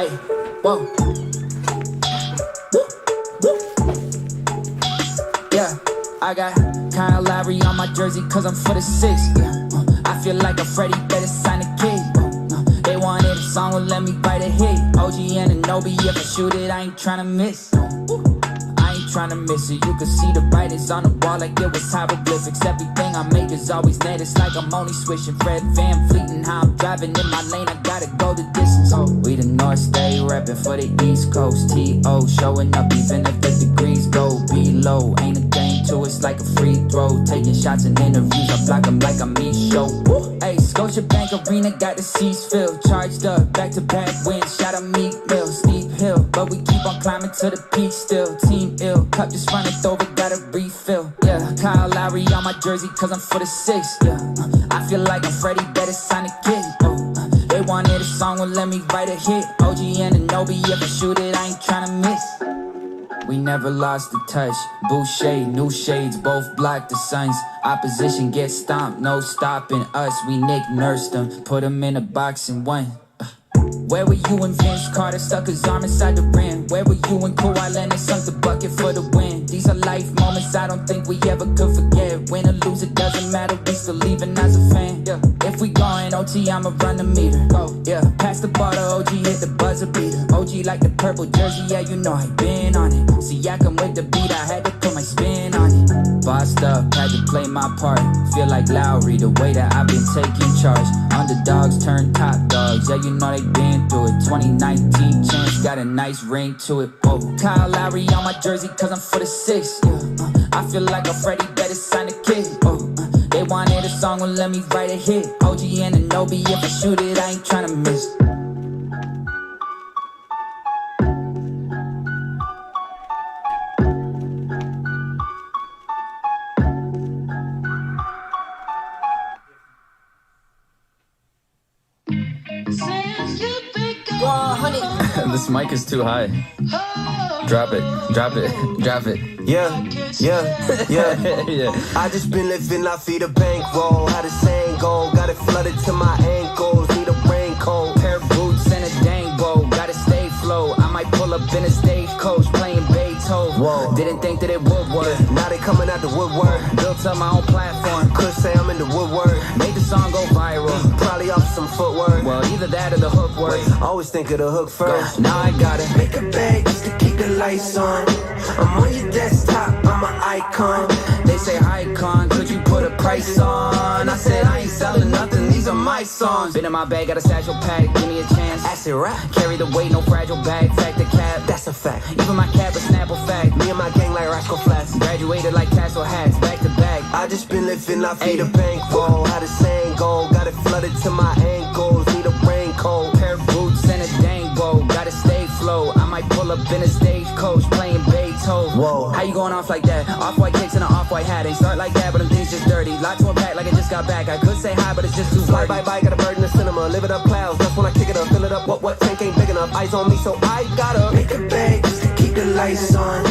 Hey, whoa. Woo, woo. Yeah, I got Kyle Lowry on my jersey cause I'm for the six. Yeah, I feel like a Freddie better sign a kid. They wanted a song, well let me write a hit. OG and Anobi, if I shoot it, I ain't tryna miss. I ain't tryna miss it. You can see the writings on the wall like it was hieroglyphics. Everything I make is always net. It's like I'm only switching. Fred Van Fleet and how I'm driving in my lane. I gotta go the distance. Oh, we the North Stay reppin' for the East Coast. T.O. showing up even if the degrees go below. Ain't a game to it's like a free throw. Taking shots in interviews, I block them like I'm E-Show. Hey, Scotiabank Arena got the seats filled. Charged up, back-to-back wins. Shout out Meek Mill, steep hill. But we keep on climbing to the peak still. Team ill, cup just running over, gotta refill. Yeah, Kyle Lowry on my jersey cause I'm for the six. Yeah, I feel like I'm Freddie better sign a kid. They wanted a song, well let me write a hit. OG and Anobi, if I shoot it, I ain't tryna miss. We never lost the touch. Boucher, new shades, both block the suns. Opposition gets stomped, no stopping us. We Nick nursed them, put them in a box and won. Where were you when Vince Carter stuck his arm inside the rim? Where were you when Kawhi Leonard sunk the bucket for the win? These are life moments I don't think we ever could forget. Win or lose, it doesn't matter, we still leaving as a fan. Yeah. If we going OT, I'ma run the meter. Go, yeah. Pass the ball to OG, hit the buzzer beater. OG like the purple jersey, yeah, you know I been on it. See, I come with the beat, I had to put my spin on it. Bossed up, had to play my part. Feel like Lowry, the way that I've been taking charge. Underdogs turn top dogs, yeah, you know they been through it. 2019 chance, got a nice ring to it. Oh, Kyle Lowry on my jersey cause I'm for the six. Yeah, I feel like a Freddie better sign a kid. Oh, they wanted a song, well let me write a hit. OG and Anobi, if I shoot it, I ain't tryna miss. This mic is too high. Drop it, drop it, drop it. Yeah. I just been living, I feed a bankroll. How the saying go, got it flooded to my ankles. Need a raincoat, pair of boots and a dang bow. Gotta stay flow, I might pull up in a stagecoach playing Beethoven. Whoa. Didn't think that it would work. Now they coming out the woodwork. Built up my own platform. Could say I'm in the woodwork. Made the song go viral. Probably off some footwork. Well, either that or the hook work. Always think of the hook first. Now I gotta make a bag just to keep the lights on. I'm on your desktop, I'm an icon. They say icon, could you put a price on? I said I ain't selling nothing, these are my songs. Been in my bag, got a satchel pack, give me a chance. Acid rap, carry the weight, no fragile bag. Fact the cap, that's a fact. Even my cap a Snapple fact. Me and my gang like Rascal Flats. Graduated like Castle hats, back to back. I just been living, I feed a bankroll. How the saying go, got it flooded to my ankles. Need a raincoat, pair of boots and a dang bow. Gotta stay flow, I might pull up in a stagecoach playing Beethoven. Whoa. How you going off like that? Off-white kicks and an off-white hat. Ain't start like that, but them things just dirty. Lot to unpack like I just got back. I could say hi, but it's just too fly bye, got a bird in the cinema. Live it up clouds, that's when I kick it up. Fill it up, what, tank ain't big enough. Eyes on me, so I gotta make a bag just to keep the lights on.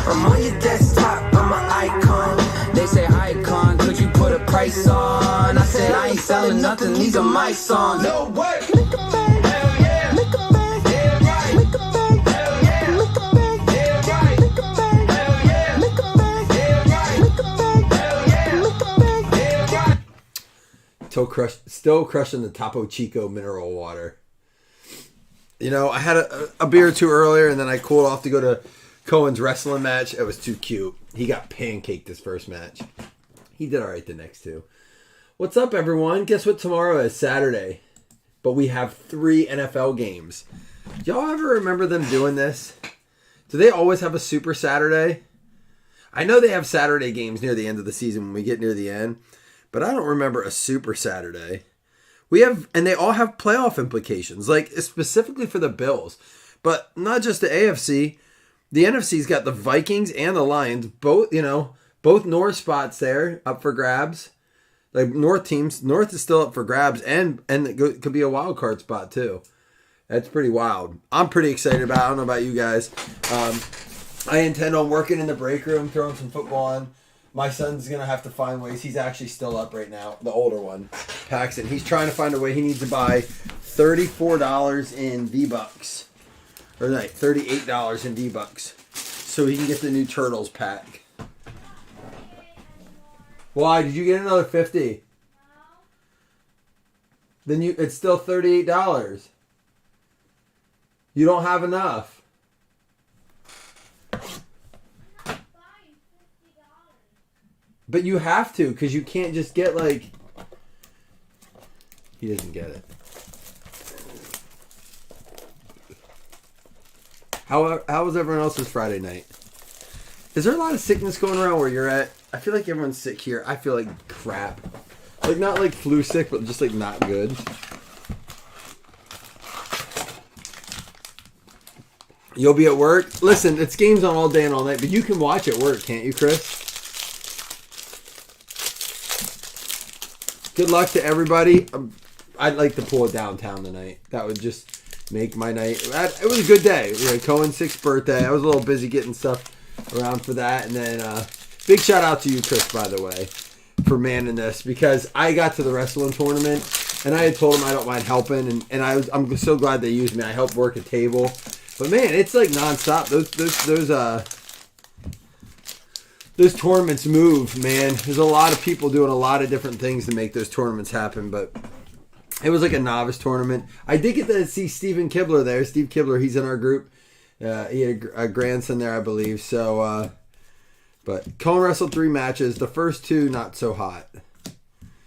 I'm on your desktop, I'm an icon. They say icon, could you put a price on? I said I ain't selling nothing, these are my songs. No way! Make a bag, hell yeah! Make a bag, yeah right! Make a bag, hell yeah! Make a bag, yeah right! Make a bag, hell yeah! Make a bag, yeah right! Make a bag, hell yeah! Make a bag, yeah right! Still crushing the Topo Chico mineral water. You know, I had a beer or two earlier, and then I cooled off to go to Cohen's wrestling match. It was too cute. He got pancaked his first match. He did all right the next two. What's up, everyone? Guess what tomorrow is? Saturday. But we have 3 NFL games. Y'all ever remember them doing this? Do they always have a Super Saturday? I know they have Saturday games near the end of the season when we get near the end, but I don't remember a Super Saturday. And they all have playoff implications, like specifically for the Bills. But not just the AFC. The NFC's got the Vikings and the Lions, both North spots there up for grabs. Like North is still up for grabs, and it could be a wild card spot too. That's pretty wild. I'm pretty excited about it. I don't know about you guys. I intend on working in the break room, throwing some football on. My son's going to have to find ways. He's actually still up right now, the older one, Paxton. He's trying to find a way. He needs to buy $34 in V-Bucks Or like $38 in V-Bucks. So he can get the new Turtles pack. Why? Did you get another 50? Then it's still $38. You don't have enough. But you have to, because you can't just get like... He doesn't get it. How was everyone else's Friday night? Is there a lot of sickness going around where you're at? I feel like everyone's sick here. I feel like crap. Like, not like flu sick, but just like not good. You'll be at work? Listen, it's games on all day and all night, but you can watch at work, can't you, Chris? Good luck to everybody. I'd like to pull it downtown tonight. That would just make my night. It was a good day. We had Cohen's 6th birthday. I was a little busy getting stuff around for that. And then big shout out to you, Chris, by the way, for manning this. Because I got to the wrestling tournament, and I had told him I don't mind helping. And I'm so glad they used me. I helped work a table. But, man, it's like nonstop. Those tournaments move, man. There's a lot of people doing a lot of different things to make those tournaments happen, but it was like a novice tournament. I did get to see Steven Kibler there. Steve Kibler, he's in our group. He had a grandson there, I believe. So, but Cohen wrestled 3 matches. The first 2, not so hot.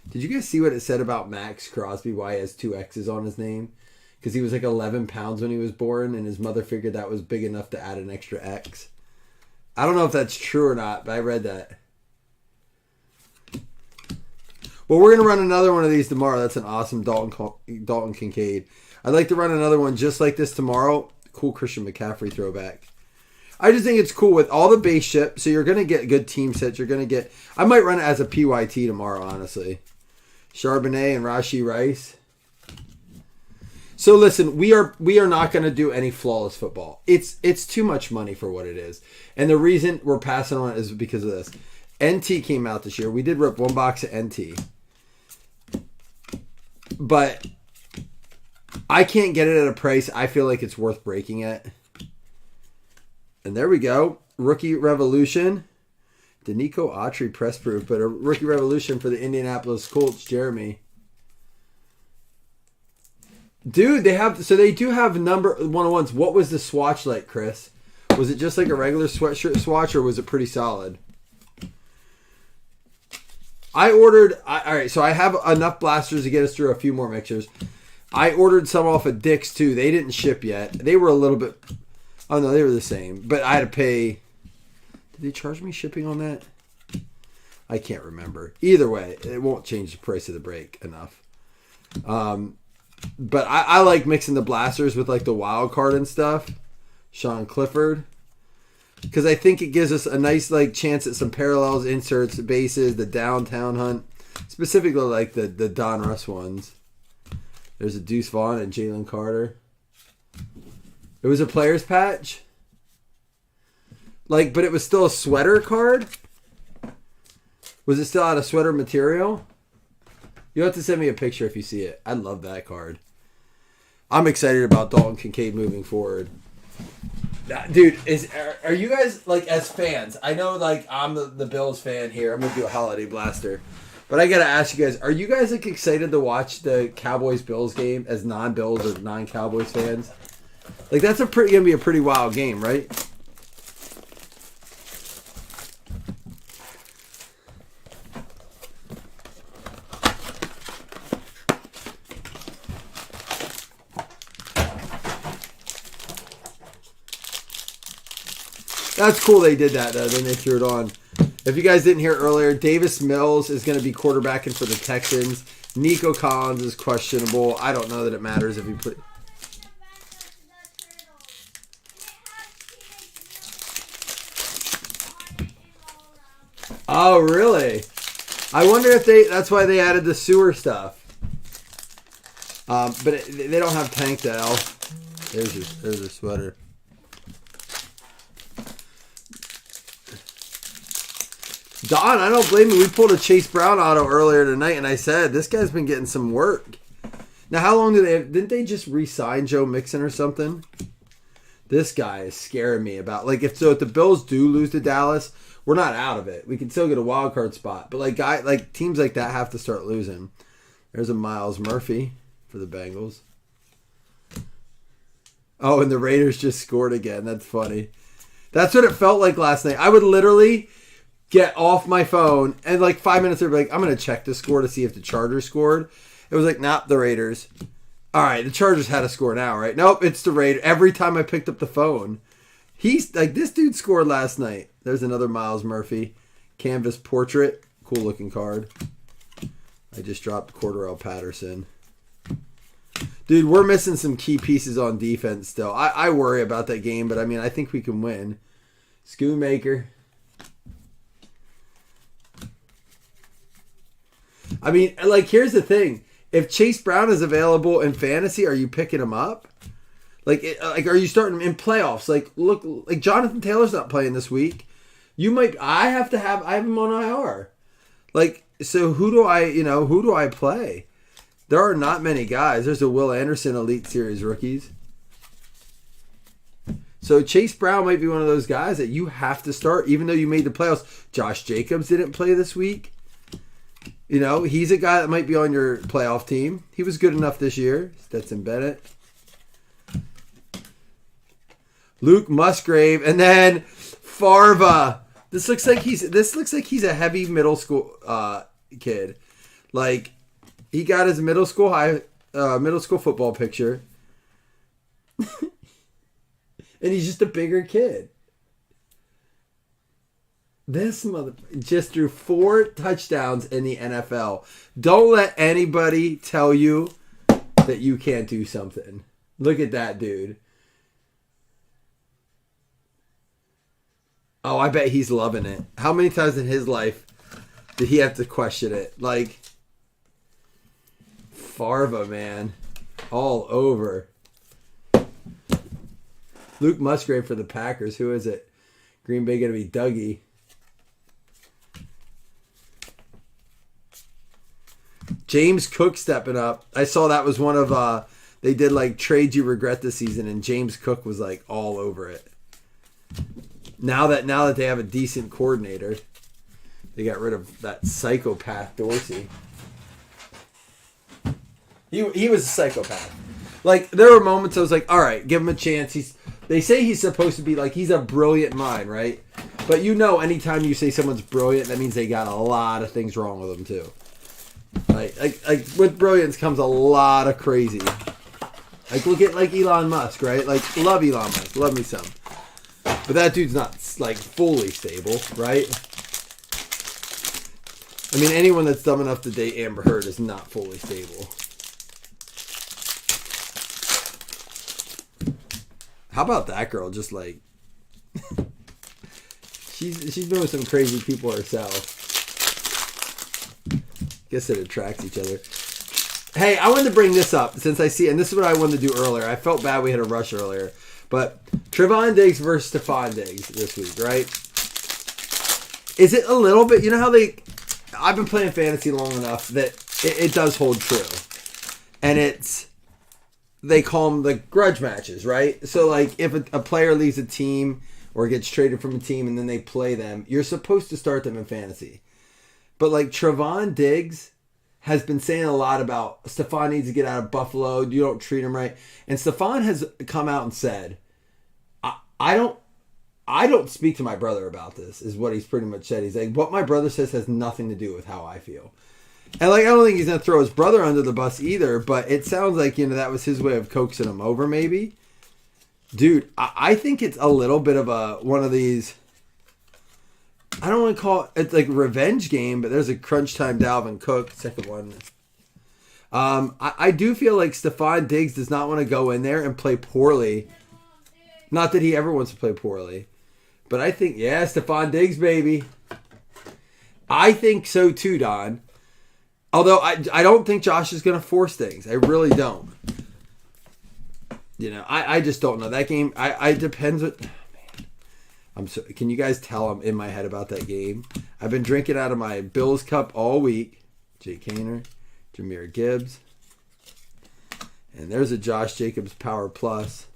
Did you guys see what it said about Max Crosby, why he has 2 X's on his name? Because he was like 11 pounds when he was born, and his mother figured that was big enough to add an extra X. I don't know if that's true or not, but I read that. Well, we're going to run another one of these tomorrow. That's an awesome Dalton Kincaid. I'd like to run another one just like this tomorrow. Cool Christian McCaffrey throwback. I just think it's cool with all the base ship. So you're going to get good team sets. You're going to get... I might run it as a PYT tomorrow, honestly. Charbonnet and Rashi Rice. So listen, we are not going to do any flawless football. It's too much money for what it is. And the reason we're passing on it is because of this. NT came out this year. We did rip 1 box of NT. But I can't get it at a price I feel like it's worth breaking at. And there we go. Rookie Revolution. Danico Autry press proof, but a Rookie Revolution for the Indianapolis Colts, Jeremy. Dude, they do have number 101s. What was the swatch like, Chris? Was it just like a regular sweatshirt swatch, or was it pretty solid? Alright, so I have enough blasters to get us through a few more mixers. I ordered some off of Dick's too. They didn't ship yet. They were a little bit... Oh no, they were the same. But I had to pay... Did they charge me shipping on that? I can't remember. Either way, it won't change the price of the break enough. But I like mixing the blasters with like the wild card and stuff. Sean Clifford. Because I think it gives us a nice like chance at some parallels, inserts, bases, the downtown hunt. Specifically like the Don Russ ones. There's a Deuce Vaughn and Jalen Carter. It was a player's patch. Like, but it was still a sweater card? Was it still out of sweater material? You'll have to send me a picture if you see it. I love that card. I'm excited about Dalton Kincaid moving forward. Dude, are you guys, like, as fans, I know, like, I'm the Bills fan here. I'm going to do a holiday blaster. But I got to ask you guys, are you guys, like, excited to watch the Cowboys-Bills game as non-Bills or non-Cowboys fans? Like, that's going to be a pretty wild game, right? That's cool they did that, though. Then they threw it on. If you guys didn't hear earlier, Davis Mills is going to be quarterbacking for the Texans. Nico Collins is questionable. I don't know that it matters if you put... Oh, really? I wonder if that's why they added the sewer stuff. But they don't have Tank Dell. There's your sweater. Don, I don't blame you. We pulled a Chase Brown auto earlier tonight, and I said, this guy's been getting some work. Now, how long didn't they just re-sign Joe Mixon or something? This guy is scaring me about like if the Bills do lose to Dallas, we're not out of it. We can still get a wild card spot. But like teams like that have to start losing. There's a Miles Murphy for the Bengals. Oh, and the Raiders just scored again. That's funny. That's what it felt like last night. I would literally get off my phone and like 5 minutes later, like, I'm going to check the score to see if the Chargers scored. It was like, nah, the Raiders. All right, the Chargers had a score now, right? Nope, it's the Raiders. Every time I picked up the phone, he's like, this dude scored last night. There's another Miles Murphy canvas portrait. Cool looking card. I just dropped Cordarrelle Patterson. Dude, we're missing some key pieces on defense still. I worry about that game, but I mean, I think we can win. Schoonmaker. I mean, like, here's the thing. If Chase Brown is available in fantasy, are you picking him up? Like, are you starting him in playoffs? Like, look, like Jonathan Taylor's not playing this week. I have him on IR. Like, so who do I play? There are not many guys. There's a Will Anderson Elite Series rookies. So Chase Brown might be one of those guys that you have to start, even though you made the playoffs. Josh Jacobs didn't play this week. You know, he's a guy that might be on your playoff team. He was good enough this year. Stetson Bennett. Luke Musgrave. And then Farva. This looks like he's a heavy middle school kid. Like, he got his middle school football picture. And he's just a bigger kid. This mother just threw 4 touchdowns in the NFL. Don't let anybody tell you that you can't do something. Look at that dude. Oh, I bet he's loving it. How many times in his life did he have to question it? Like, Farva, man. All over. Luke Musgrave for the Packers. Who is it? Green Bay going to be Dougie. James Cook stepping up. I saw that was one of, they did like trades you regret this season, and James Cook was like all over it. Now that they have a decent coordinator, they got rid of that psychopath Dorsey. He was a psychopath. Like, there were moments I was like, all right, give him a chance. They say he's supposed to be like, he's a brilliant mind, right? But you know, anytime you say someone's brilliant, that means they got a lot of things wrong with them too. Like with brilliance comes a lot of crazy. Like, look at like Elon Musk, right? Like, love Elon Musk, love me some. But that dude's not like fully stable, right? I mean, anyone that's dumb enough to date Amber Heard is not fully stable. How about that girl? Just like she's been with some crazy people herself. Guess it attracts each other. Hey, I wanted to bring this up since I see, and this is what I wanted to do earlier. I felt bad we had a rush earlier, but Trevon Diggs versus Stephon Diggs this week, right? Is it a little bit? You know how I've been playing fantasy long enough that it does hold true, and they call them the grudge matches, right? So, like, if a player leaves a team or gets traded from a team and then they play them, you're supposed to start them in fantasy. But, like, Trevon Diggs has been saying a lot about Stephon needs to get out of Buffalo. You don't treat him right. And Stephon has come out and said, I don't speak to my brother about this, is what he's pretty much said. He's like, what my brother says has nothing to do with how I feel. And, like, I don't think he's going to throw his brother under the bus either, but it sounds like, you know, that was his way of coaxing him over, maybe. Dude, I think it's a little bit of one of these, I don't want to call it like revenge game, but there's a crunch time Dalvin Cook, second one. I do feel like Stephon Diggs does not want to go in there and play poorly. Not that he ever wants to play poorly. But I think, yeah, Stephon Diggs, baby. I think so too, Don. Although I don't think Josh is going to force things. I really don't. You know, I just don't know. That game, I depends what... Can you guys tell I'm in my head about that game? I've been drinking out of my Bills cup all week. Jake Hainer, Jahmyr Gibbs. And there's a Josh Jacobs Power Plus.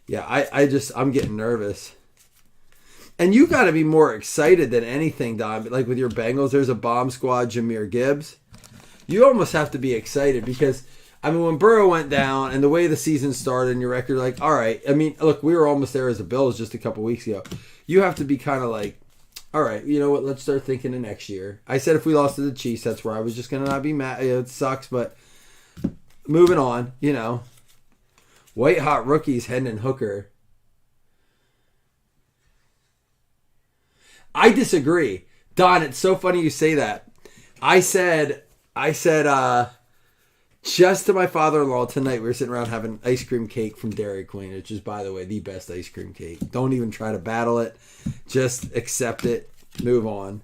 Yeah, I'm getting nervous. And you got to be more excited than anything, Don. Like with your Bengals, there's a bomb squad, Jahmyr Gibbs. You almost have to be excited because, I mean, when Burrow went down and the way the season started and your record, like, all right. I mean, look, we were almost there as the Bills just a couple weeks ago. You have to be kind of like, all right, you know what? Let's start thinking of next year. I said if we lost to the Chiefs, that's where I was just going to not be mad. It sucks, but moving on, you know. White hot rookies, Hendon Hooker. I disagree. Don, it's so funny you say that. I said, just to my father-in-law tonight, we were sitting around having ice cream cake from Dairy Queen, which is, by the way, the best ice cream cake. Don't even try to battle it. Just accept it. Move on.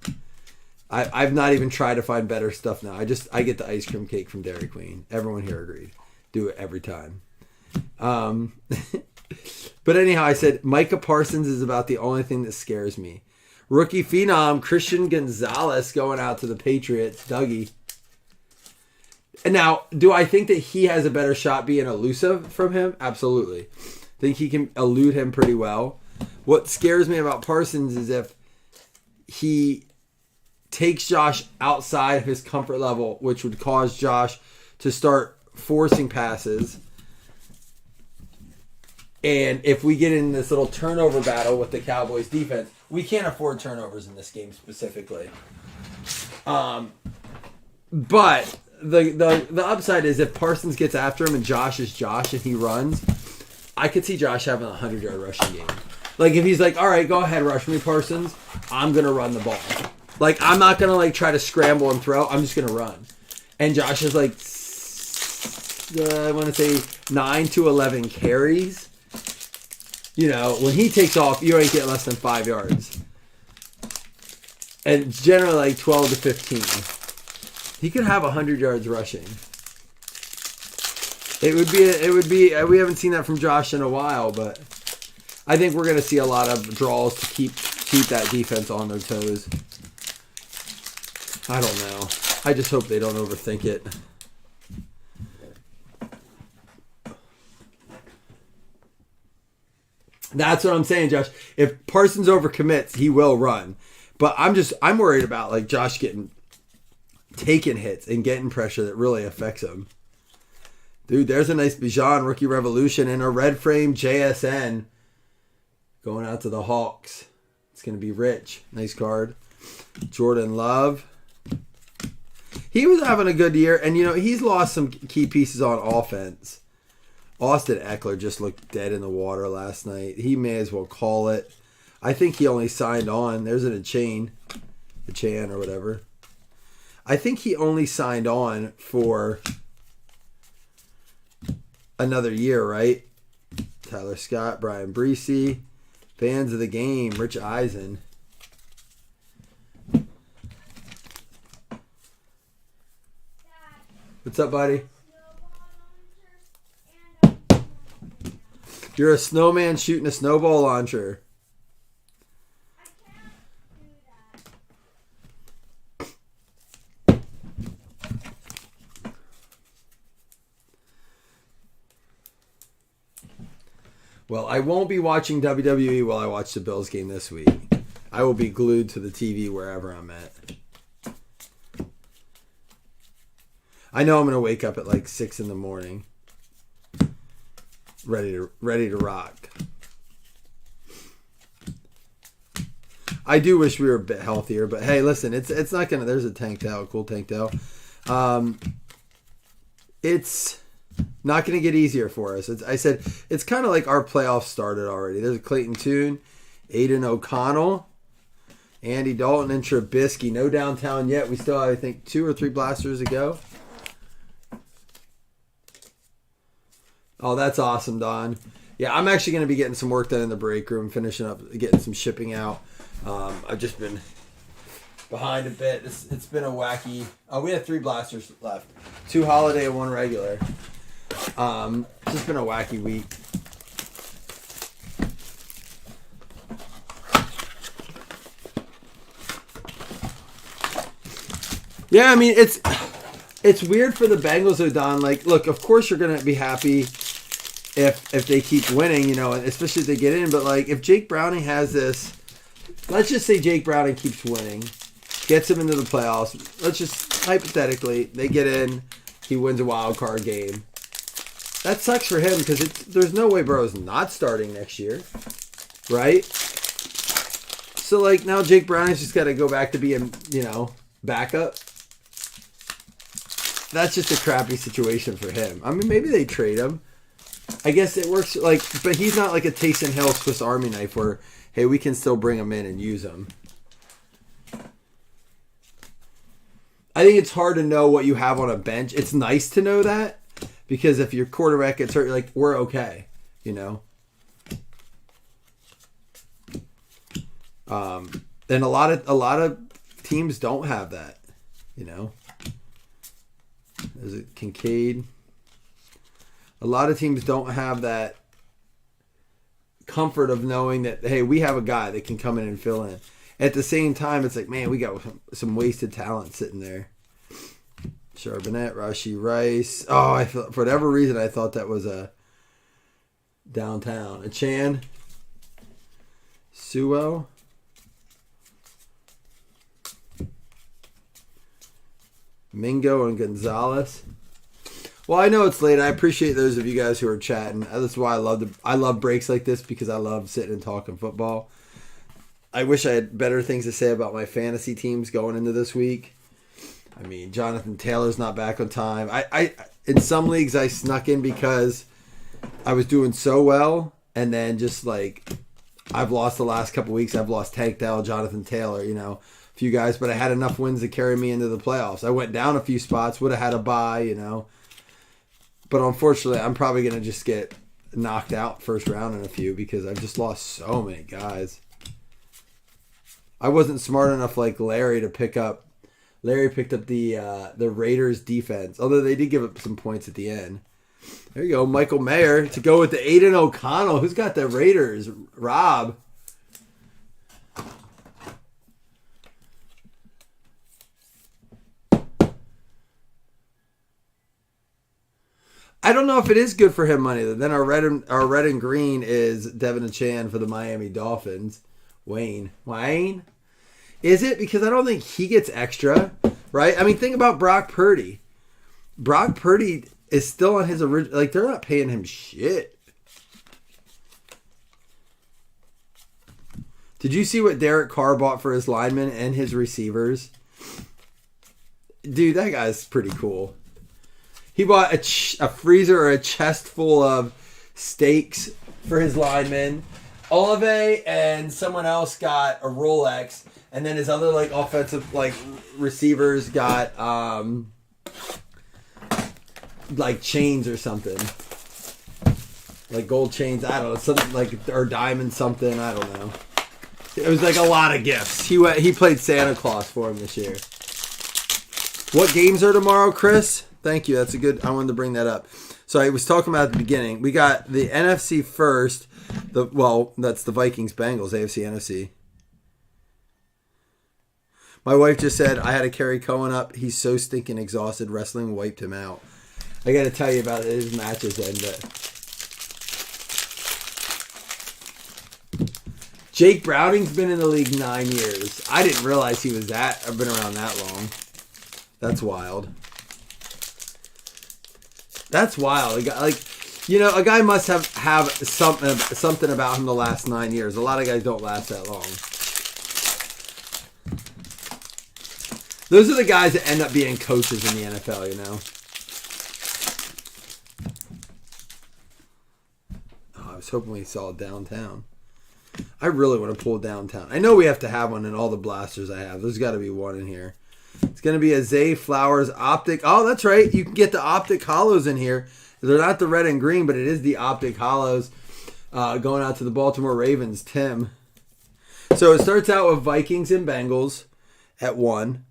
I've not even tried to find better stuff now. I get the ice cream cake from Dairy Queen. Everyone here agreed. Do it every time. But anyhow, I said Micah Parsons is about the only thing that scares me. Rookie phenom Christian Gonzalez going out to the Patriots. Dougie. And now, do I think that he has a better shot being elusive from him? Absolutely. Think he can elude him pretty well. What scares me about Parsons is if he takes Josh outside of his comfort level, which would cause Josh to start forcing passes. And if we get in this little turnover battle with the Cowboys defense, we can't afford turnovers in this game specifically. But the upside is if Parsons gets after him and Josh is Josh and he runs, I could see Josh having a 100-yard rushing game. Like if he's like, all right, go ahead, rush me, Parsons. I'm going to run the ball. Like I'm not going to like try to scramble and throw. I'm just going to run. And Josh is like, I want to say 9 to 11 carries. You know, when he takes off, you ain't getting less than 5 yards. And generally like 12 to 15. He could have 100 yards rushing. It would be, we haven't seen that from Josh in a while, but I think we're going to see a lot of draws to keep that defense on their toes. I don't know. I just hope they don't overthink it. That's what I'm saying, Josh. If Parsons overcommits, he will run. But I'm worried about like Josh taking hits and getting pressure that really affects him. Dude, there's a nice Bijan Rookie Revolution and a red frame JSN going out to the Hawks. It's going to be rich. Nice card. Jordan Love. He was having a good year, and you know, he's lost some key pieces on offense. Austin Eckler just looked dead in the water last night. He may as well call it. I think he only signed on. There's a Chan or whatever. I think he only signed on for another year, right? Tyler Scott, Brian Breesy, fans of the game, Rich Eisen. What's up, buddy? You're a snowman shooting a snowball launcher. Well, I won't be watching WWE while I watch the Bills game this week. I will be glued to the TV wherever I'm at. I know I'm going to wake up at like 6 in the morning. Ready to rock. I do wish we were a bit healthier, but hey, listen, it's not gonna. There's a tank tail, cool tank tail. It's not gonna get easier for us. I said it's kind of like our playoffs started already. There's a Clayton Tune, Aiden O'Connell, Andy Dalton, and Trubisky. No downtown yet. We still have, I think, 2 or 3 blasters to go. Oh, that's awesome, Don. Yeah, I'm actually going to be getting some work done in the break room, finishing up, getting some shipping out. I've just been behind a bit. It's been a wacky... Oh, we had 3 blasters left. 2 holiday and 1 regular. It's just been a wacky week. Yeah, I mean, it's weird for the Bengals, though, Don. Like, look, of course you're going to be happy if they keep winning, you know, and especially if they get in. But like if Jake Browning has this, let's just say Jake Browning keeps winning, gets him into the playoffs. Let's just hypothetically they get in, he wins a wild card game. That sucks for him because there's no way Burrow's not starting next year, right? So like now Jake Browning's just got to go back to being, you know, backup. That's just a crappy situation for him. I mean, maybe they trade him. I guess it works like, but he's not like a Taysom Hill Swiss Army knife where, hey, we can still bring him in and use him. I think it's hard to know what you have on a bench. It's nice to know that because if your quarterback gets hurt, like we're okay, you know. And a lot of teams don't have that, you know. Is it Kincaid? A lot of teams don't have that comfort of knowing that, hey, we have a guy that can come in and fill in. At the same time, it's like, man, we got some wasted talent sitting there. Charbonnet, Rashee Rice. Oh, for whatever reason, I thought that was a downtown. A Chan. Suo. Mingo and Gonzalez. Well, I know it's late. I appreciate those of you guys who are chatting. That's why I love breaks like this because I love sitting and talking football. I wish I had better things to say about my fantasy teams going into this week. I mean, Jonathan Taylor's not back on time. I in some leagues I snuck in because I was doing so well, and then just like I've lost the last couple weeks. I've lost Tank Dell, Jonathan Taylor, you know, a few guys, but I had enough wins to carry me into the playoffs. I went down a few spots, would have had a bye, you know. But unfortunately, I'm probably going to just get knocked out first round in a few because I've just lost so many guys. I wasn't smart enough like Larry to pick up. Larry picked up the Raiders defense, although they did give up some points at the end. There you go, Michael Mayer to go with the Aiden O'Connell. Who's got the Raiders? Rob. I don't know if it is good for him money. Then our red and green is Devin Chan for the Miami Dolphins. Wayne. Is it? Because I don't think he gets extra, right? I mean, think about Brock Purdy. Brock Purdy is still on his original. Like, they're not paying him shit. Did you see what Derek Carr bought for his linemen and his receivers? Dude, that guy's pretty cool. He bought a freezer or a chest full of steaks for his linemen. Olave and someone else got a Rolex, and then his other like offensive like receivers got like chains or something, like gold chains. I don't know, something like or diamond something. I don't know. It was like a lot of gifts. He played Santa Claus for him this year. What games are tomorrow, Chris? Thank you. That's a good. I wanted to bring that up. So I was talking about at the beginning. We got the NFC first. That's the Vikings Bengals, AFC NFC. My wife just said I had to carry Cohen up. He's so stinking exhausted. Wrestling wiped him out. I got to tell you about his matches then. But Jake Browning's been in the league 9 years. I didn't realize he was I've been around that long. That's wild. That's wild. A guy must have something about him the last 9 years. A lot of guys don't last that long. Those are the guys that end up being coaches in the NFL, you know. Oh, I was hoping we saw downtown. I really want to pull downtown. I know we have to have one in all the blasters I have. There's got to be one in here. It's going to be a Zay Flowers Optic. Oh, that's right. You can get the Optic Hollows in here. They're not the red and green, but it is the Optic Hollows going out to the Baltimore Ravens, Tim. So it starts out with Vikings and Bengals at 1.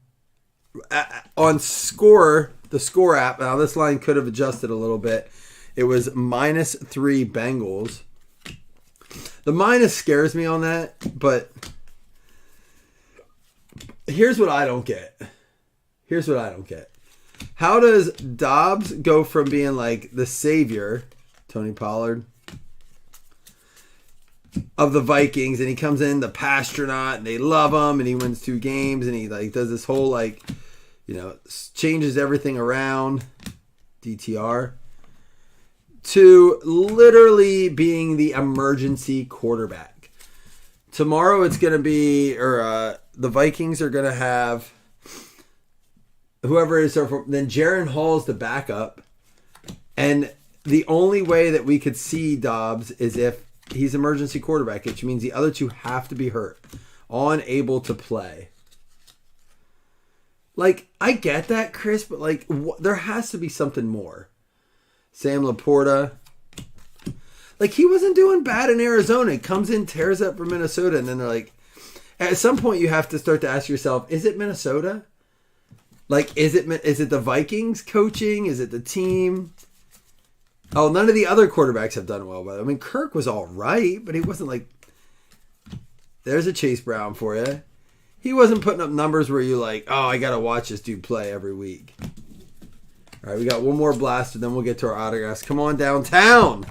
On Score, the Score app, now this line could have adjusted a little bit. It was -3 Bengals. The minus scares me on that, but here's what I don't get. How does Dobbs go from being like the savior Tony Pollard of the Vikings, and he comes in the Pastronaut, and they love him, and he wins 2 games, and he like does this whole like, you know, changes everything around. DTR to literally being the emergency quarterback. Tomorrow it's going to be, or the Vikings are going to have whoever is there. Then Jaron Hall's the backup, and the only way that we could see Dobbs is if he's emergency quarterback, which means the other 2 have to be hurt, unable to play. Like, I get that, Chris, but like, there has to be something more. Sam Laporta, like, he wasn't doing bad in Arizona. He comes in, tears up for Minnesota, and then they're like, at some point you have to start to ask yourself, is it Minnesota? Like, is it the Vikings coaching? Is it the team? Oh, none of the other quarterbacks have done well. But I mean, Kirk was all right, but he wasn't like, there's a Chase Brown for you. He wasn't putting up numbers where you're like, oh, I got to watch this dude play every week. All right, we got one more blast, and then we'll get to our autographs. Come on downtown.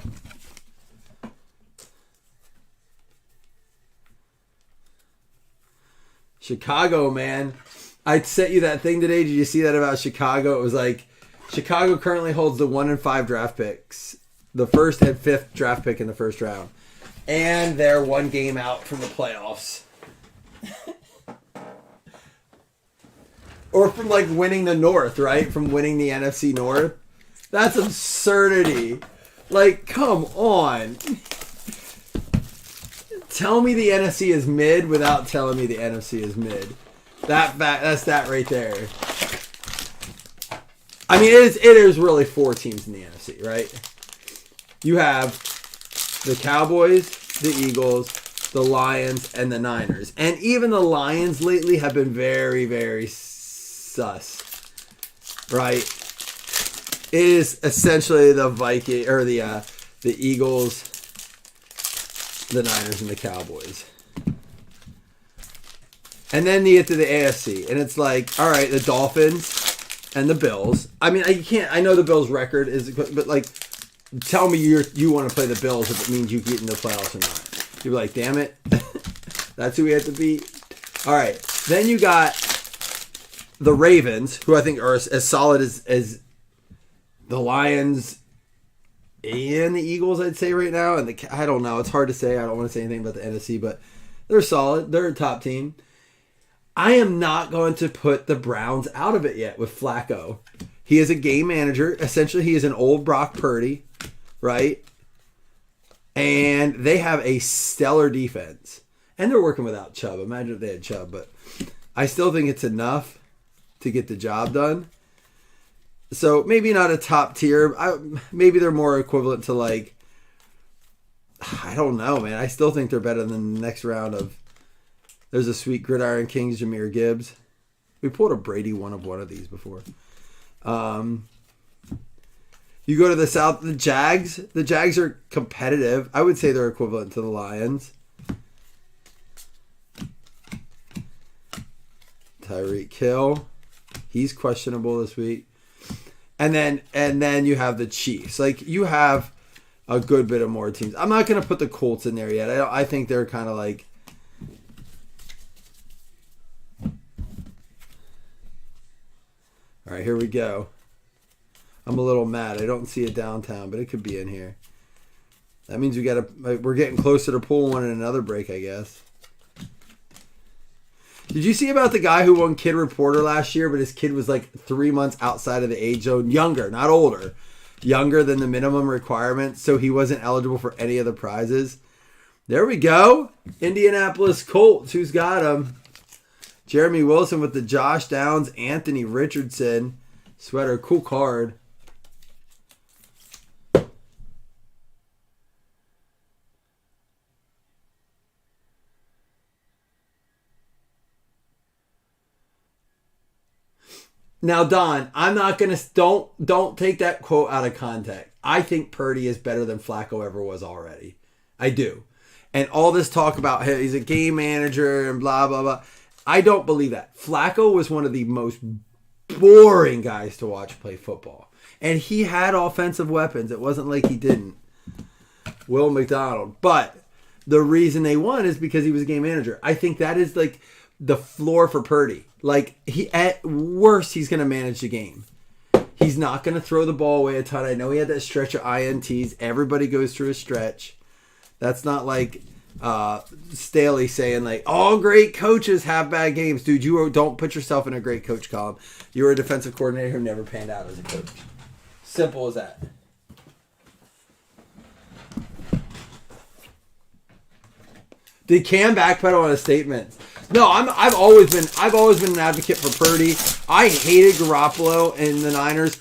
Chicago, man. I sent you that thing today. Did you see that about Chicago? It was like, Chicago currently holds the 1 and 5 draft picks. The 1st and 5th draft pick in the first round. And they're 1 game out from the playoffs. Or from like winning the North, right? From winning the NFC North. That's absurdity. Like, come on. Tell me the NFC is mid without telling me the NFC is mid. That's that right there. I mean, it is really 4 teams in the NFC, right? You have the Cowboys, the Eagles, the Lions, and the Niners. And even the Lions lately have been very, very sus, right? It is essentially the Viking or the Eagles, the Niners, and the Cowboys. And then you get to the AFC, and it's like, all right, the Dolphins and the Bills. I mean, I know the Bills' record is, but like, tell me you want to play the Bills if it means you get in the playoffs or not. You're like, damn it, that's who we have to beat. All right, then you got the Ravens, who I think are as solid as the Lions and the Eagles, I'd say right now. And I don't know, it's hard to say. I don't want to say anything about the NFC, but they're solid. They're a top team. I am not going to put the Browns out of it yet with Flacco. He is a game manager. Essentially, he is an old Brock Purdy, right? And they have a stellar defense. And they're working without Chubb. Imagine if they had Chubb. But I still think it's enough to get the job done. So maybe not a top tier. Maybe they're more equivalent to like, I don't know, man. I still think they're better than the next round of, there's a sweet Gridiron Kings, Jahmyr Gibbs. We pulled a Brady one of these before. You go to the South, the Jags. The Jags are competitive. I would say they're equivalent to the Lions. Tyreek Hill. He's questionable this week. And then you have the Chiefs. Like, you have a good bit of more teams. I'm not going to put the Colts in there yet. I think they're kind of like, all right, here we go. I'm a little mad. I don't see it downtown, but it could be in here. That means we're getting closer to pulling one in another break, I guess. Did you see about the guy who won Kid Reporter last year, but his kid was like 3 months outside of the age zone? Younger, not older. Younger than the minimum requirement, so he wasn't eligible for any of the prizes. There we go. Indianapolis Colts. Who's got him? Jeremy Wilson with the Josh Downs, Anthony Richardson sweater. Cool card. Now, Don, I'm not gonna don't take that quote out of context. I think Purdy is better than Flacco ever was already. I do. And all this talk about he's a game manager and blah blah blah. I don't believe that. Flacco was one of the most boring guys to watch play football. And he had offensive weapons. It wasn't like he didn't. Will McDonald. But the reason they won is because he was a game manager. I think that is like the floor for Purdy. Like, he at worst, he's going to manage the game. He's not going to throw the ball away a ton. I know he had that stretch of INTs. Everybody goes through a stretch. That's not like Staley saying like, all great coaches have bad games. Dude, you don't put yourself in a great coach column. You were a defensive coordinator who never panned out as a coach. Simple as that. Did Cam backpedal on his statements? No, I've always been an advocate for Purdy. I hated Garoppolo in the Niners.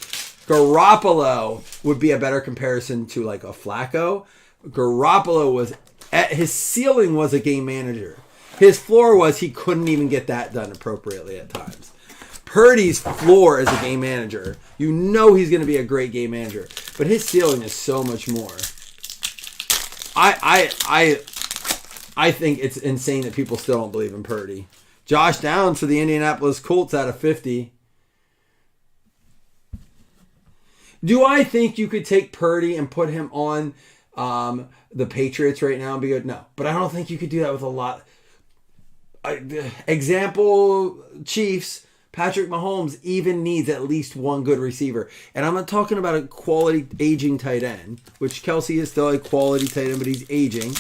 Garoppolo would be a better comparison to like a Flacco. Garoppolo was at his ceiling was a game manager. His floor was he couldn't even get that done appropriately at times. Purdy's floor is a game manager. You know he's going to be a great game manager, but his ceiling is so much more. I think it's insane that people still don't believe in Purdy. Josh Downs for the Indianapolis Colts out of 50. Do I think you could take Purdy and put him on the Patriots right now and be good? No. But I don't think you could do that with a lot. Example, Chiefs, Patrick Mahomes even needs at least one good receiver. And I'm not talking about a quality aging tight end, which Kelsey is still a quality tight end, but he's aging.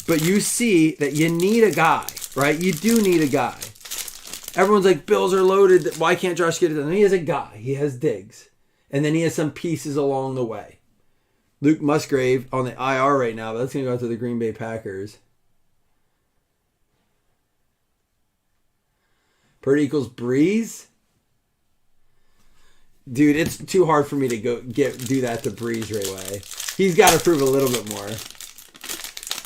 But you see that you need a guy, right? You do need a guy. Everyone's like, Bills are loaded. Why can't Josh get it done? He has a guy. He has Diggs. And then he has some pieces along the way. Luke Musgrave on the IR right now, but that's going to go out to the Green Bay Packers. Purdy equals Breeze? Dude, it's too hard for me to do that to Breeze right away. He's got to prove a little bit more.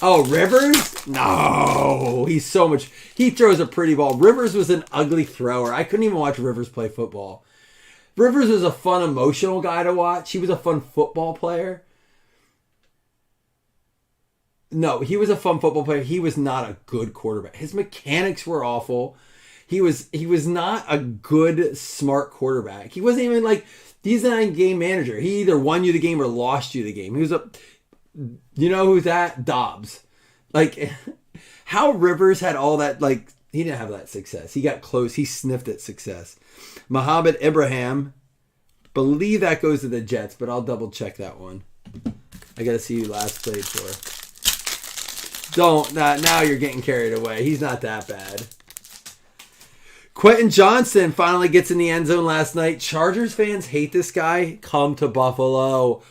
Oh, Rivers? No. He throws a pretty ball. Rivers was an ugly thrower. I couldn't even watch Rivers play football. Rivers was a fun, emotional guy to watch. He was a fun football player. No, he was a fun football player. He was not a good quarterback. His mechanics were awful. He was not a good, smart quarterback. He wasn't even like, he's not a game manager. He either won you the game or lost you the game. He was you know who's that? Dobbs. Like, how Rivers had all that, like, he didn't have that success. He got close. He sniffed at success. Mohamed Ibrahim, believe that goes to the Jets, but I'll double check that one. I got to see who last played for. Now you're getting carried away. He's not that bad. Quentin Johnson finally gets in the end zone last night. Chargers fans hate this guy. Come to Buffalo.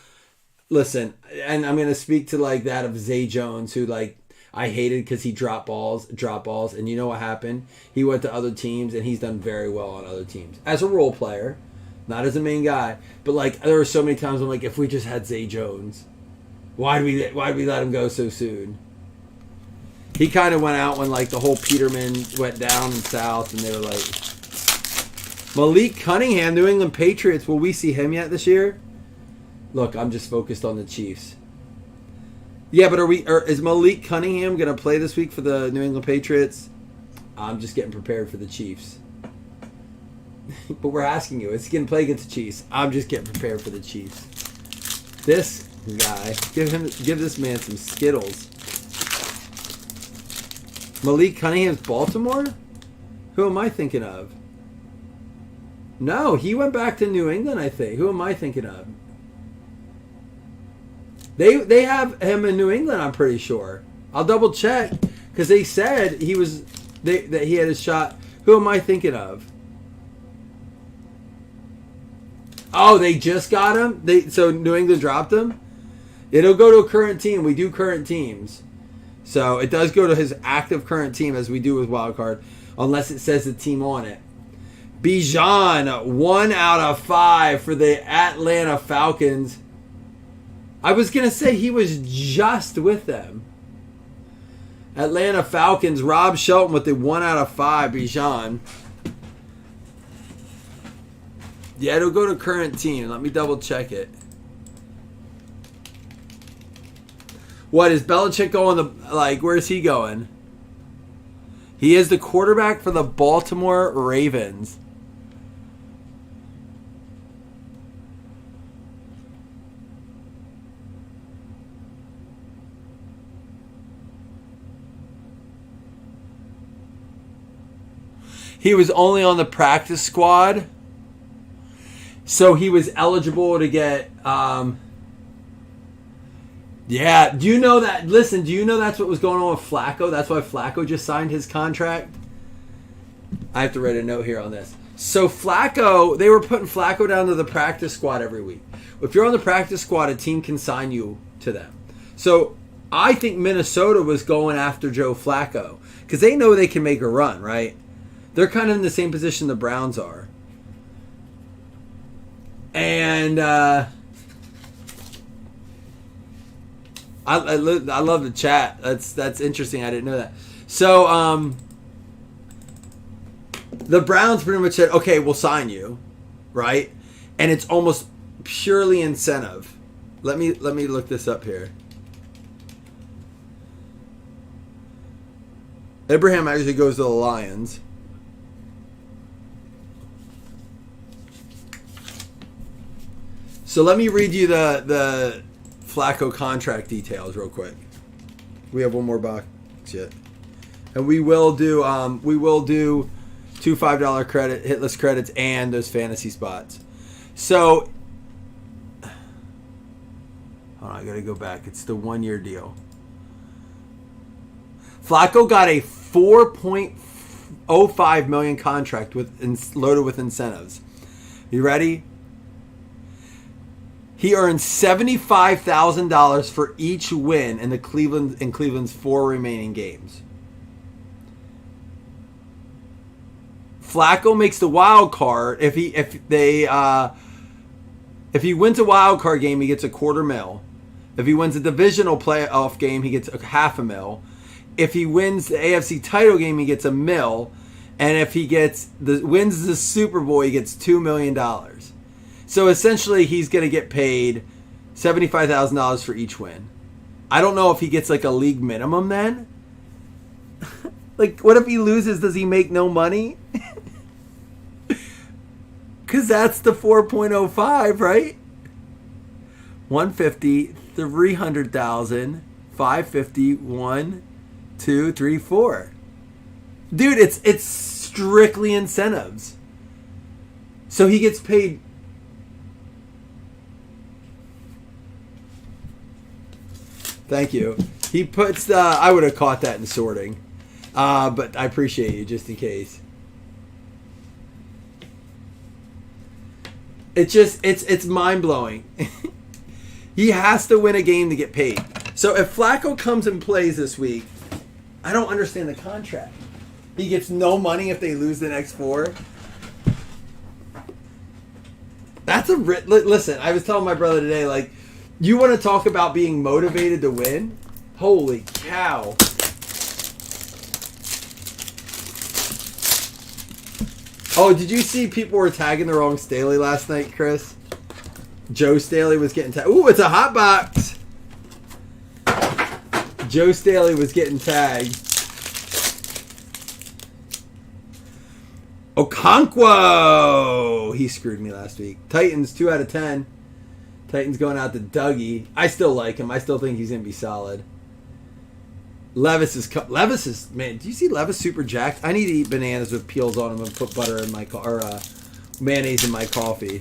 Listen, and I'm going to speak to like that of Zay Jones, who like I hated because he dropped balls, and you know what happened? He went to other teams, and he's done very well on other teams. As a role player, not as a main guy, but like there were so many times I'm like, if we just had Zay Jones, why'd we let him go so soon? He kind of went out when like the whole Peterman went down and south, and they were like, Malik Cunningham, New England Patriots. Will we see him yet this year? Look, I'm just focused on the Chiefs. Yeah, but is Malik Cunningham going to play this week for the New England Patriots? I'm just getting prepared for the Chiefs. But we're asking you, is he going to play against the Chiefs? I'm just getting prepared for the Chiefs. This guy, give this man some Skittles. Malik Cunningham's Baltimore? Who am I thinking of? No, he went back to New England, I think. Who am I thinking of? They have him in New England, I'm pretty sure. I'll double check because they said that he had his shot. Who am I thinking of? Oh, they just got him? So New England dropped him? It'll go to a current team. We do current teams. So it does go to his active current team as we do with Wildcard, unless it says the team on it. Bijan, 1 out of 5 for the Atlanta Falcons. I was going to say he was just with them. Atlanta Falcons, Rob Shelton with the 1 out of 5, Bijan. Yeah, it'll go to current team. Let me double check it. What, is Belichick going where's he going? He is the quarterback for the Baltimore Ravens. He was only on the practice squad, so he was eligible to get. Yeah, do you know that? Listen, do you know that's what was going on with Flacco? That's why Flacco just signed his contract. I have to write a note here on this. So Flacco, they were putting Flacco down to the practice squad every week. If you're on the practice squad, a team can sign you to them. So I think Minnesota was going after Joe Flacco because they know they can make a run, right? They're kind of in the same position the Browns are. And I love the chat. That's interesting. I didn't know that. So the Browns pretty much said, okay, we'll sign you, right? And it's almost purely incentive. Let me look this up here. Abraham actually goes to the Lions. So let me read you the Flacco contract details real quick. We have one more box yet, and we will do two $5 credit hitless credits and those fantasy spots. So, hold on, I gotta go back. It's the 1 year deal. Flacco got a $4.05 million contract loaded with incentives. You ready? He earned $75,000 for each win in Cleveland's 4 remaining games. Flacco makes the wild card. If he wins a wild card game, he gets $250,000. If he wins a divisional playoff game, he gets $500,000. If he wins the AFC title game, he gets $1 million. And if he wins the Super Bowl, he gets $2 million. So essentially, he's going to get paid $75,000 for each win. I don't know if he gets like a league minimum then. Like, what if he loses? Does he make no money? Because that's the 4.05, right? 150, 300,000, 550, 1, 2, 3, 4. Dude, it's strictly incentives. So he gets paid. Thank you. He puts the. I would have caught that in sorting, but I appreciate you just in case. It's mind blowing. He has to win a game to get paid. So if Flacco comes and plays this week, I don't understand the contract. He gets no money if they lose the next 4. That's listen. I was telling my brother today, like, you want to talk about being motivated to win? Holy cow! Oh, did you see people were tagging the wrong Staley last night, Chris? Joe Staley was getting tagged. Ooh, it's a hot box. Joe Staley was getting tagged. Okonkwo! He screwed me last week. Titans, 2 out of 10. Titans going out to Dougie. I still like him. I still think he's going to be solid. Levis is, man, do you see Levis super jacked? I need to eat bananas with peels on them and put butter in my, mayonnaise in my coffee.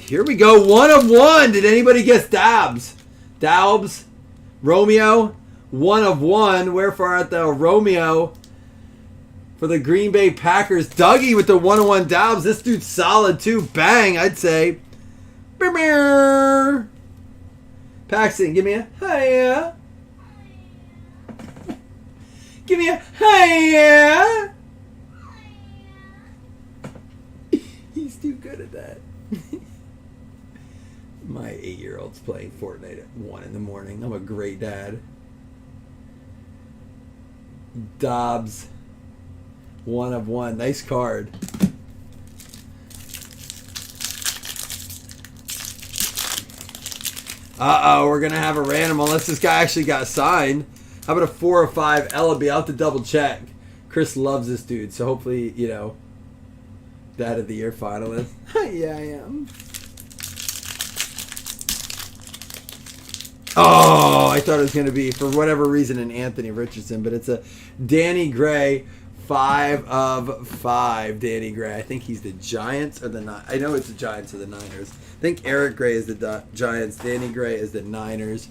Here we go. 1 of 1. Did anybody guess Daubs? Romeo? 1 of 1. Wherefore art thou, Romeo? For the Green Bay Packers. Dougie with the 1 of 1 Daubs. This dude's solid too. Bang, I'd say. Paxton, give me a hiya. Give me a hiya. He's too good at that. My 8-year-old's playing Fortnite at 1 in the morning. I'm a great dad. Dobbs. 1 of 1. Nice card. Uh-oh, we're going to have a random unless this guy actually got signed. How about a 4 or 5 Ellaby? I'll have to double check. Chris loves this dude, so hopefully, you know, Dad of the Year finalist. Yeah, I am. Oh, I thought it was going to be, for whatever reason, an Anthony Richardson, but it's a Danny Gray, 5 of 5 Danny Gray. I think he's the Giants or the Niners. I know it's the Giants or the Niners. I think Eric Gray is the Giants. Danny Gray is the Niners.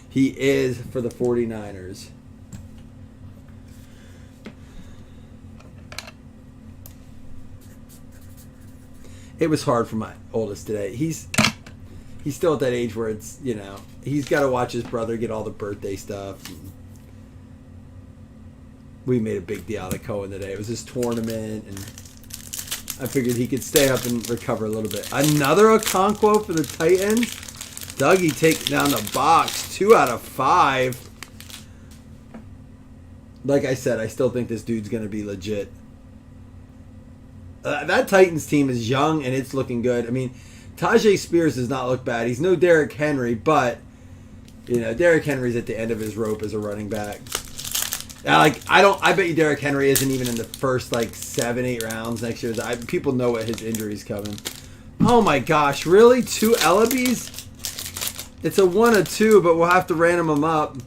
He is for the 49ers. It was hard for my oldest today. He's still at that age where it's, you know, he's got to watch his brother get all the birthday stuff. And we made a big deal out of Cohen today. It was his tournament, and I figured he could stay up and recover a little bit. Another Okonkwo for the Titans. Dougie takes down the box. 2 out of 5. Like I said, I still think this dude's going to be legit. That Titans team is young, and it's looking good. I mean, Tajay Spears does not look bad. He's no Derrick Henry, but, you know, Derrick Henry's at the end of his rope as a running back. I bet you Derrick Henry isn't even in the first, 7-8 rounds next year. People know what his injury's coming. Oh, my gosh. Really? 2 Ellerbys? It's a 1 of 2, but we'll have to random them up.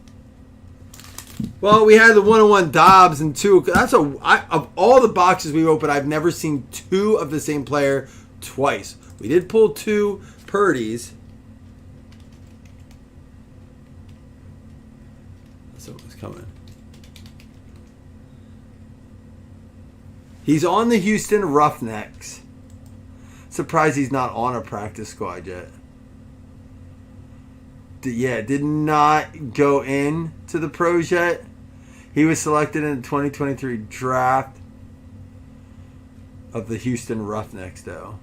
Well, we had the 1-on-1 Dobbs and 2. Of all the boxes we opened, I've never seen 2 of the same player twice. We did pull 2 Purdy's. Someone's coming. He's on the Houston Roughnecks. Surprised he's not on a practice squad yet. Did not go in to the pros yet. He was selected in the 2023 draft of the Houston Roughnecks, though.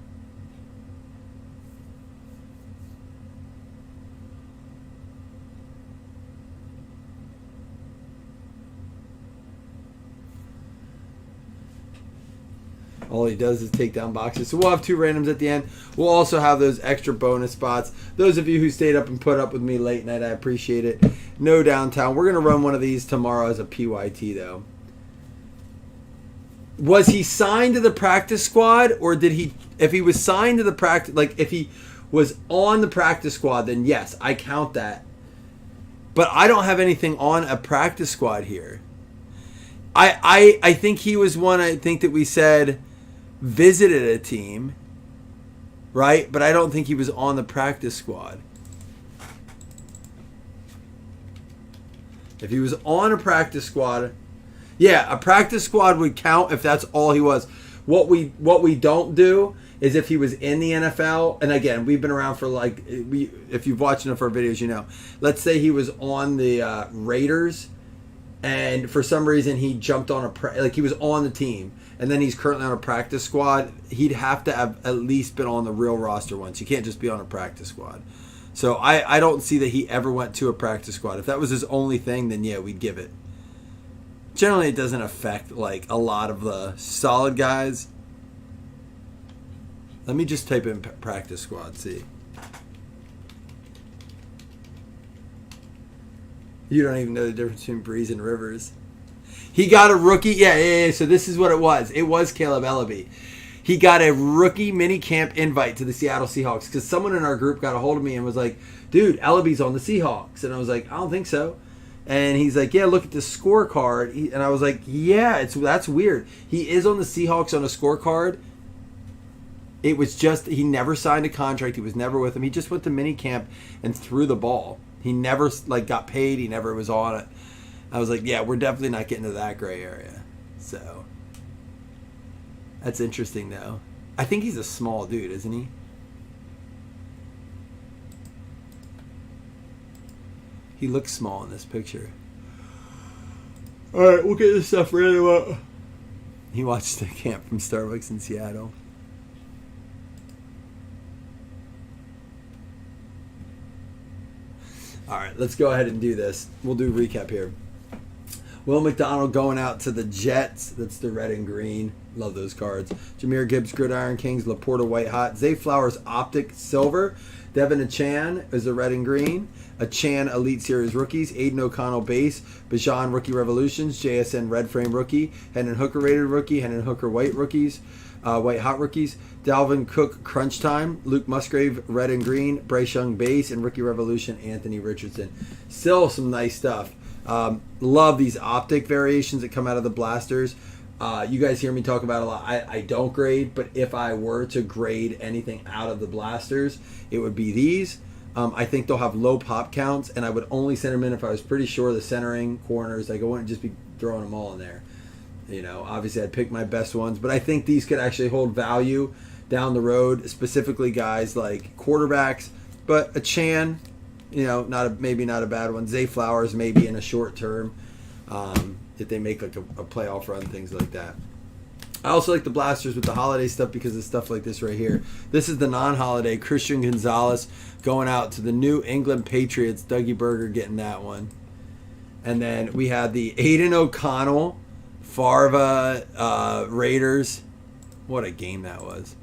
All he does is take down boxes. So we'll have 2 randoms at the end. We'll also have those extra bonus spots. Those of you who stayed up and put up with me late night, I appreciate it. No downtown. We're going to run one of these tomorrow as a PYT, though. Was he signed to the practice squad, or did he... If he was signed to the practice... if he was on the practice squad, then yes, I count that. But I don't have anything on a practice squad here. I think he was one, I think that we said... visited a team, right? But I don't think he was on the practice squad. If he was on a practice squad, yeah, a practice squad would count if that's all he was. What we don't do is if he was in the NFL, and again, we've been around for if you've watched enough of our videos, you know. Let's say he was on the Raiders, and for some reason he jumped on he was on the team. And then he's currently on a practice squad, he'd have to have at least been on the real roster once. You can't just be on a practice squad. So I don't see that he ever went to a practice squad. If that was his only thing, then yeah, we'd give it. Generally, it doesn't affect a lot of the solid guys. Let me just type in practice squad, see. You don't even know the difference between Breeze and Rivers. He got a rookie. Yeah. So this is what it was. It was Caleb Ellaby. He got a rookie mini camp invite to the Seattle Seahawks because someone in our group got a hold of me and was like, dude, Ellaby's on the Seahawks. And I was like, I don't think so. And he's like, yeah, look at the scorecard. And I was like, yeah, that's weird. He is on the Seahawks on a scorecard. It was just, he never signed a contract. He was never with them. He just went to mini camp and threw the ball. He never got paid. He never was on it. I was like, yeah, we're definitely not getting to that gray area. So, that's interesting, though. I think he's a small dude, isn't he? He looks small in this picture. All right, we'll get this stuff random up. He watched the camp from Starbucks in Seattle. All right, let's go ahead and do this. We'll do a recap here. Will McDonald going out to the Jets. That's the red and green. Love those cards. Jahmyr Gibbs, Gridiron Kings. Laporta, White Hot. Zay Flowers, Optic, Silver. Devin Achan is the red and green. Achan, Elite Series Rookies. Aiden O'Connell, Base. Bajan, Rookie Revolutions. JSN, Red Frame Rookie. Hendon Hooker, Rated Rookie. Hendon Hooker, White Rookies. White Hot rookies. Dalvin Cook, Crunch Time. Luke Musgrave, Red and Green. Bryce Young, Base. And Rookie Revolution, Anthony Richardson. Still some nice stuff. Love these optic variations that come out of the blasters. You guys hear me talk about it a lot. I don't grade, but if I were to grade anything out of the blasters, it would be these. I think they'll have low pop counts, and I would only send them in if I was pretty sure the centering, corners, like I wouldn't just be throwing them all in there. You know, obviously I'd pick my best ones, but I think these could actually hold value down the road, specifically guys like quarterbacks, but a Chan, you know, maybe not a bad one. Zay Flowers maybe in a short term, if they make like a playoff run, things like that. I also like the blasters with the holiday stuff because of stuff like this right here. This is the non-holiday. Christian Gonzalez going out to the New England Patriots. Dougie Berger getting that one. And then we had the Aiden O'Connell, Farva Raiders. What a game that was.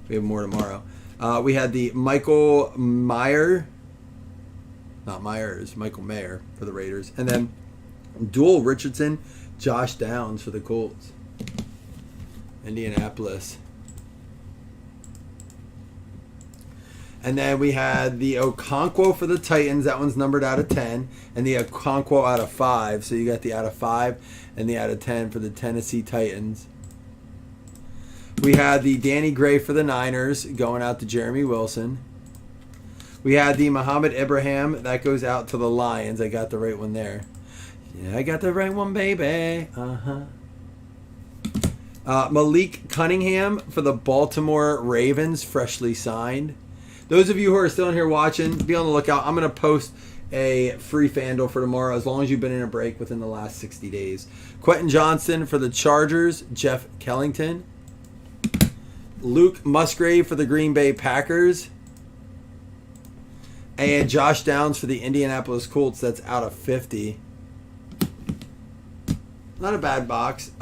We have more tomorrow. We had the Michael Mayer. Not Myers, Michael Mayer for the Raiders. And then Dual Richardson, Josh Downs for the Colts. Indianapolis. And then we had the Okonkwo for the Titans. That one's numbered out of 10. And the Okonkwo out of 5. So you got the out of 5 and the out of 10 for the Tennessee Titans. We had the Danny Gray for the Niners going out to Jeremy Wilson. We had the Muhammad Ibrahim. That goes out to the Lions. I got the right one there. Yeah, I got the right one, baby. Malik Cunningham for the Baltimore Ravens, freshly signed. Those of you who are still in here watching, be on the lookout. I'm going to post a free FanDuel for tomorrow as long as you've been in a break within the last 60 days. Quentin Johnston for the Chargers, Jeff Kellington. Luke Musgrave for the Green Bay Packers. And Josh Downs for the Indianapolis Colts. That's out of 50. Not a bad box.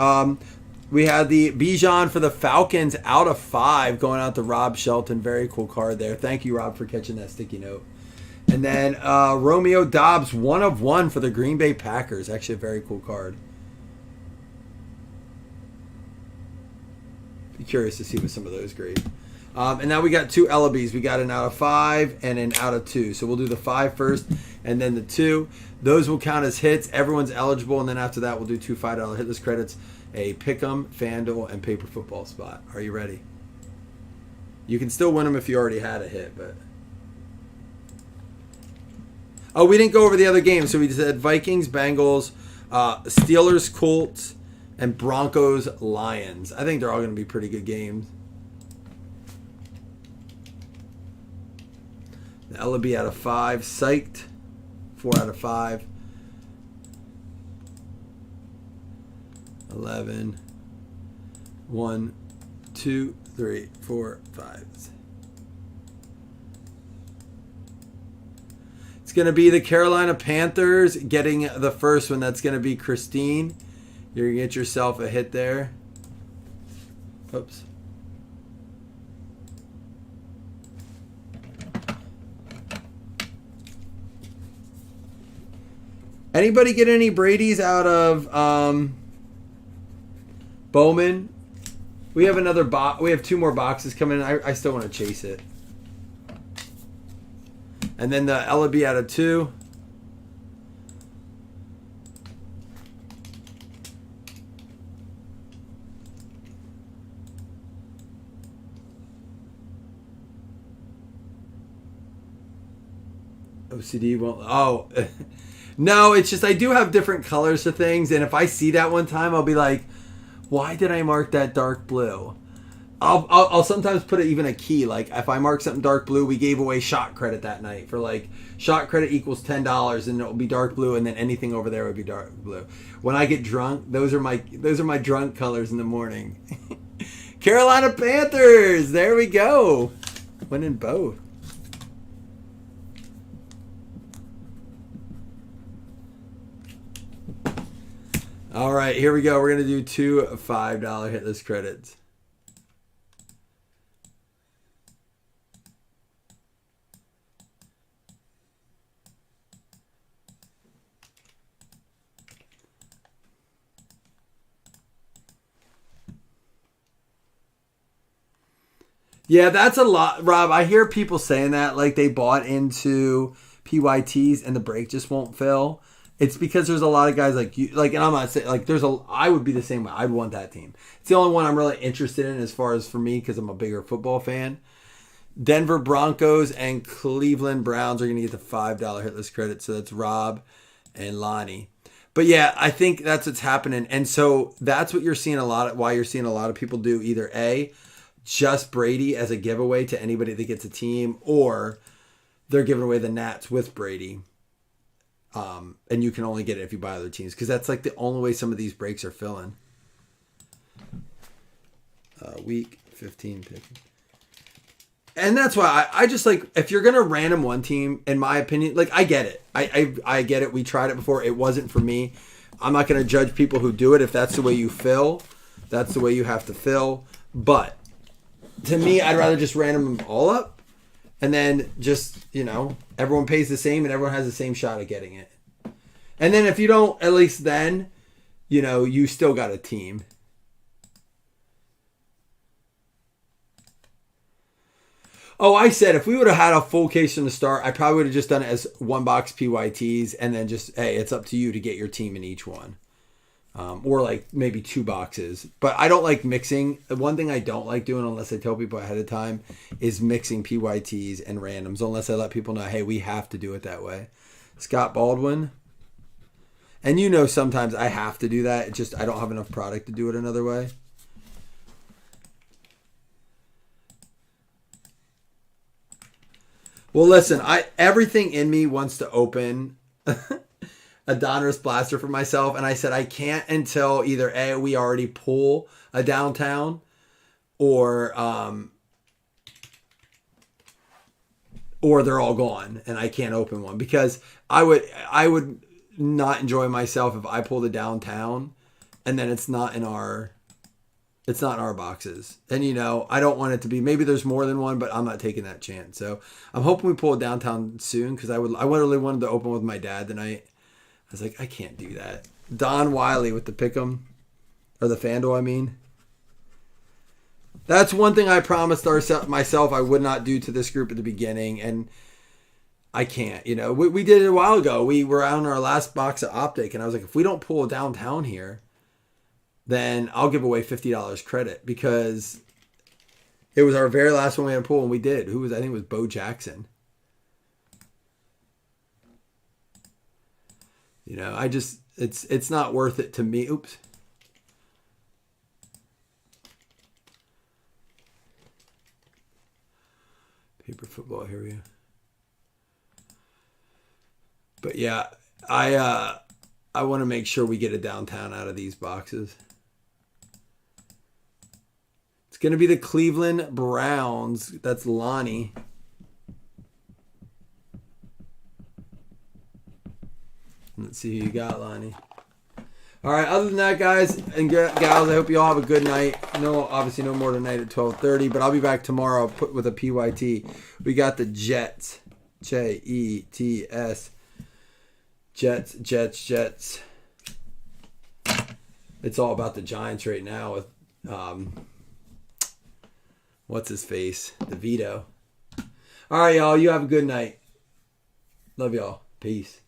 We had the Bijan for the Falcons out of 5 going out to Rob Shelton. Very cool card there. Thank you, Rob, for catching that sticky note. And then Romeo Dobbs, 1 of 1 for the Green Bay Packers. Actually a very cool card. Be curious to see what some of those grade. And now we got 2 Elabys. We got an out of 5 and an out of 2. So we'll do the 5 first and then the 2. Those will count as hits. Everyone's eligible. And then after that, we'll do 2 $5 hitless credits. A Pick'em, FanDuel, and Paper Football spot. Are you ready? You can still win them if you already had a hit, but... Oh, we didn't go over the other games. So we said Vikings, Bengals, Steelers, Colts, and Broncos, Lions. I think they're all going to be pretty good games. The Ellaby out of 5. Psyched. 4 out of 5. 11. 1, 2, 3, 4, 5. It's going to be the Carolina Panthers getting the first one. That's going to be Christine. You're going to get yourself a hit there. Oops. Anybody get any Brady's out of Bowman? We have another box. We have 2 more boxes coming in. I still want to chase it. And then the Ellaby out of 2. OCD won't. Oh. No, it's just I do have different colors for things. And if I see that one time, I'll be like, why did I mark that dark blue? I'll sometimes put even a key. Like if I mark something dark blue, we gave away shot credit that night for like shot credit equals $10 and it'll be dark blue and then anything over there would be dark blue. When I get drunk, those are my drunk colors in the morning. Carolina Panthers, there we go. Winning both. All right, here we go. We're going to do 2 $5 hitless credits. Yeah, that's a lot, Rob. I hear people saying that like they bought into PYTs and the break just won't fill. It's because there's a lot of guys like you, like, and I'm not saying like I would be the same way. I'd want that team. It's the only one I'm really interested in as far as for me because I'm a bigger football fan. Denver Broncos and Cleveland Browns are going to get the $5 hitless credit. So that's Rob and Lonnie. But yeah, I think that's what's happening. And so that's what you're seeing why you're seeing a lot of people do either A, just Brady as a giveaway to anybody that gets a team, or they're giving away the Nats with Brady. And you can only get it if you buy other teams because that's like the only way some of these breaks are filling. Week 15 pick. And that's why I just like, if you're going to random one team, in my opinion, like I get it. I get it. We tried it before. It wasn't for me. I'm not going to judge people who do it. If that's the way you fill, that's the way you have to fill. But to me, I'd rather just random them all up and then just, everyone pays the same and everyone has the same shot at getting it. And then if you don't, at least then, you still got a team. Oh, I said if we would have had a full case from the start, I probably would have just done it as one box PYTs and then just, hey, it's up to you to get your team in each one. Or like maybe 2 boxes. But I don't like mixing. One thing I don't like doing unless I tell people ahead of time is mixing PYTs and randoms unless I let people know, hey, we have to do it that way. Scott Baldwin. And sometimes I have to do that. It's just I don't have enough product to do it another way. Well, listen, everything in me wants to open a Donruss Blaster for myself, and I said I can't until either A, we already pull a downtown, or they're all gone and I can't open one because I would not enjoy myself if I pulled a downtown and then it's not in our boxes. And I don't want it to be, maybe there's more than one, but I'm not taking that chance. So I'm hoping we pull a downtown soon because I really wanted to open with my dad tonight. I was like, I can't do that. Don Wiley with the Pick'em, or the FanDuel, I mean. That's one thing I promised myself I would not do to this group at the beginning, and I can't. We did it a while ago. We were on our last box of Optic, and I was like, if we don't pull a downtown here, then I'll give away $50 credit because it was our very last one we had to pull, and we did. I think it was Bo Jackson. It's not worth it to me. Oops. Paper football, here we go. But yeah, I want to make sure we get a downtown out of these boxes. It's going to be the Cleveland Browns. That's Lonnie. Let's see who you got, Lonnie. All right, other than that, guys and gals, I hope you all have a good night. Obviously no more tonight at 12:30, but I'll be back tomorrow with a PYT. We got the Jets. Jets. Jets. It's all about the Giants right now with what's his face? DeVito. All right, y'all. You have a good night. Love y'all. Peace.